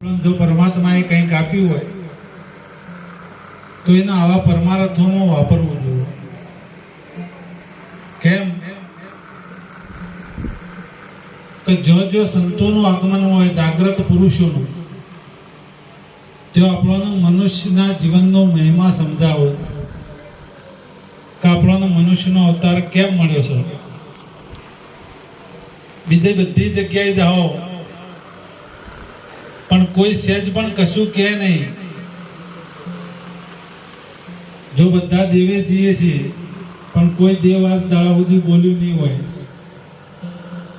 જો પરમાત્માએ કંઈક આપ્યું હોય તો એના આવા પરમાર્થોમાં વાપરવું જોઈએ. કેમ કે જો સંતોનું આગમન હોય, જાગ્રત પુરુષોનું, તો આપણને મનુષ્યના જીવનનો મહિમા સમજાવો કે આપણને મનુષ્યનો અવતાર કેમ મળ્યો છે. બીજે બધી જગ્યાએ જાઓ પણ કોઈ સહેજ પણ કશું કહે નહીં. જો બધા દેવે જઈએ છીએ પણ કોઈ દેવ આજ દાડા સુધી બોલ્યું નહીં હોય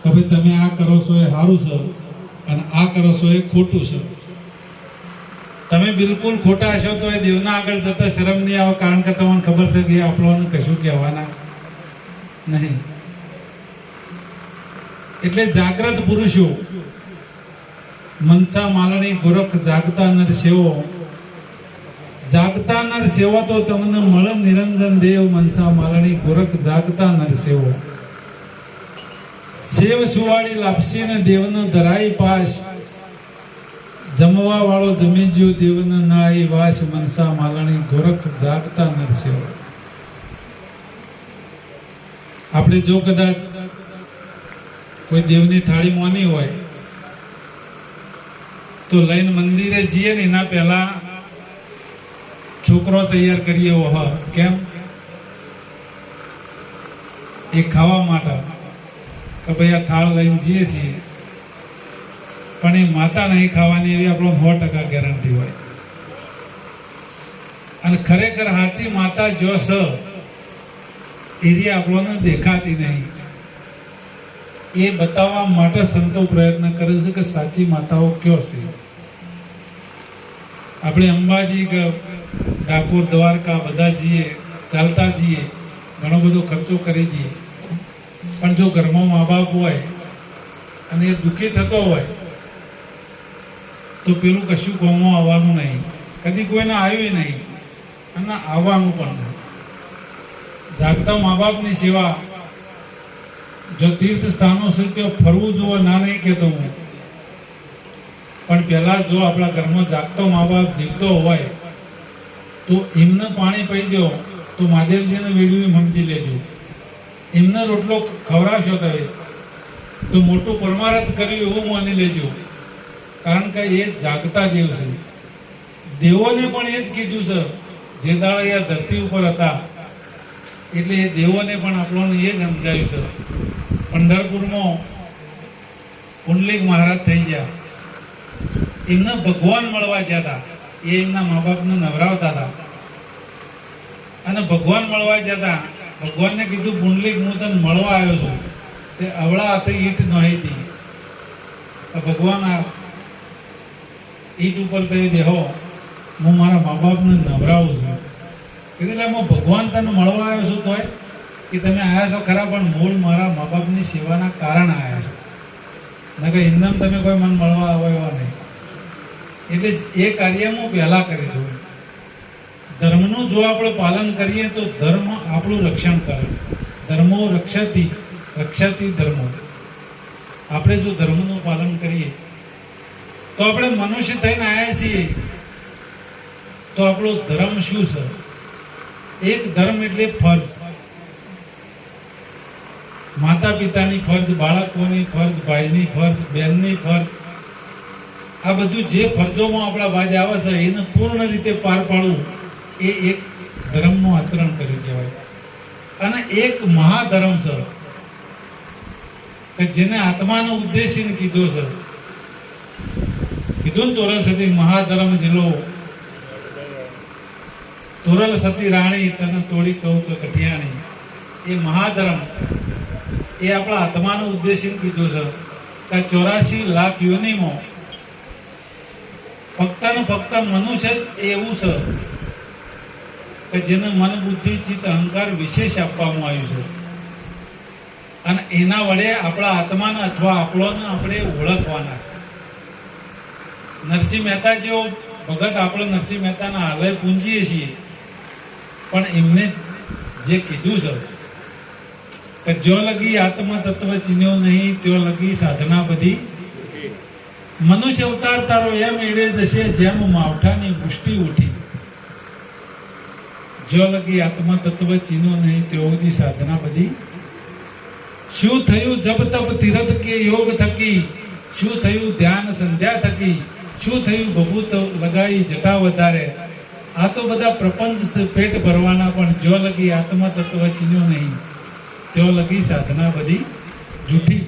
કે ભાઈ તમે આ કરો છો એ સારું છે અને આ કરો છો એ ખોટું છે. તમે બિલકુલ ખોટા હશો તો એ દેવના આગળ જતા શરમ નહીં આવે, કારણ કે તમને ખબર છે કે આપણને કશું કહેવાના નહીં. એટલે જાગ્રત પુરુષો, મનસા માલણી ગોરખ જાગતા નર સેવો, જાગતા નર સેવો તો તમને મળે નિરંજન દેવ. મનસા માલણી ગોરખ જાગતા નર સેવો, સેવ સુવાળી લાપસી ને દેવને ધરાઈ પાસ, જમવા વાળો જમી જ્યો દેવને ના આવી વાસ. મનસા માલણી ગોરખ જાગતા નર સેવો. આપણે જો કદાચ કોઈ દેવની થાળી મોની હોય તો લઈને મંદિરે જઈએ ને એના પહેલા છોકરો તૈયાર કરીએ. ઓહ કેમ? એ ખાવા માટે કે ભાઈ આ થાળ લઈને જઈએ છીએ, પણ એ માતા નહીં ખાવાની એવી આપણો 100% ગેરંટી હોય. અને ખરેખર સાચી માતા જો છે એરી આપણને દેખાતી નહીં. એ બતાવવા માટે સંતો પ્રયત્ન કરે છે કે સાચી માતાઓ કયો છે. આપણે અંબાજી કે ડાકોર, દ્વારકા બધા જઈએ, ચાલતા જઈએ, ઘણો બધો ખર્ચો કરી દઈએ, પણ જો ઘરમાં મા બાપ હોય અને એ દુઃખી થતો હોય તો પેલું કશું કોમમાં આવવાનું નહીં, કદી કોઈને આવ્યું નહીં અને આવવાનું પણ નહીં. જાગતા મા બાપની સેવા, જો તીર્થ સ્થાનો છે ત્યાં ફરવું જોવો, ના નહીં કહેતો હું, પણ પહેલા જો આપણા ઘરમાં જાગતો મા બાપ જીવતો હોય તો એમને પાણી પી દો તો મહાદેવજીને વેડ્યું સમજી લેજો. એમને રોટલો ખવડાવશો તમે તો મોટું પરમાર્થ કર્યું એવું માની લેજો, કારણ કે એ જાગતા દેવ છે. દેવોને પણ એ જ કીધું છે જે દાડા એ ધરતી ઉપર હતા, એટલે એ દેવોને પણ આપણને એ જ સમજાયું છે. પંઢરપુરમાં પુંડલિક મહારાજ થઈ ગયા, એમને ભગવાન મળવા ગયા હતા. એ એમના મા બાપને નવરાવતા હતા અને ભગવાન મળવા ગયા હતા. ભગવાનને કીધું પુંડલિક હું તને મળવા આવ્યો છું. તે અવળા હાથે ઈંટ નહી હતી. ભગવાન આ ઈંટ ઉપર કહી દેહો હું મારા મા બાપને નવરાવું છું. એટલે હું ભગવાન તને મળવા આવ્યો છું તોય કે તમે આવ્યા છો ખરા, પણ મૂળ મારા મા બાપની સેવાના કારણે આવ્યા છો, ના કે ઇન્દમ તમે કોઈ મન મળવા આવો એવા નહીં. એટલે એ કાર્ય હું પહેલાં કરી દઉં. ધર્મનું જો આપણે પાલન કરીએ તો ધર્મ આપણું રક્ષણ કરે. ધર્મો રક્ષતી રક્ષતી ધર્મો. આપણે જો ધર્મનું પાલન કરીએ તો આપણે મનુષ્ય થઈને આવ્યા છીએ તો આપણો ધર્મ શું છે? એક ધર્મ એટલે ફરજ. માતા પિતાની ફરજ, બાળકોની ફરજ, ભાઈની ફરજ, બહેનની ફરજ, આ બધું જે ફરજોમાં આપણા બાજ આવે છે એને પૂર્ણ રીતે પાર પાડવું એ એક ધર્મનું આચરણ કર્યું કહેવાય. અને એક મહાધર્મ છે કે જેને આત્માનો ઉદ્દેશીને કીધો છે. કીધું ને તોરલ સતી મહાધર્મ જિલ્લો, તોરલ સતી રાણી તને તોડી કહું કે કઠિયાણી. એ મહાધર્મ એ આપણા આત્માનો ઉદ્દેશીને કીધો છે કે 84 લાખ યોનિમાં ફક્ત ને ફક્ત મનુષ્ય જ એવું છે કે જેને મન, બુદ્ધિ, ચિત્ત, અહંકાર વિશેષ આપવામાં આવ્યું છે. અને એના વડે આપણા આત્માને અથવા આપણોને આપણે ઓળખવાના છે. નરસિંહ મહેતા જેવો ભગત આપણે નરસિંહ મહેતાના હાલે પૂંજીએ છીએ, પણ એમને જે કીધું છે કે જો લગી આત્મ તત્વ ચીન્યો નહીં ત્યો લગી સાધના બધી મનુષ્ય અવતાર તારો એમ એડે જશે જેમ માવઠાની વૃષ્ટિ ઉઠી. જો લગી આત્મા તત્વ ચીનો નહીં તેઓ દી સાધના બધી. શું થયું જપ તપ તીરથ કે યોગ થકી, શું થયું ધ્યાન સંધ્યા થકી, શું થયું ભભૂત લગાઈ જટા વધારે. આ તો બધા પ્રપંચ છે પેટ ભરવાના, પણ જો લગી આત્મા તત્વ ચીન્યો નહીં તેઓ લગી સાધના બધી જૂઠી.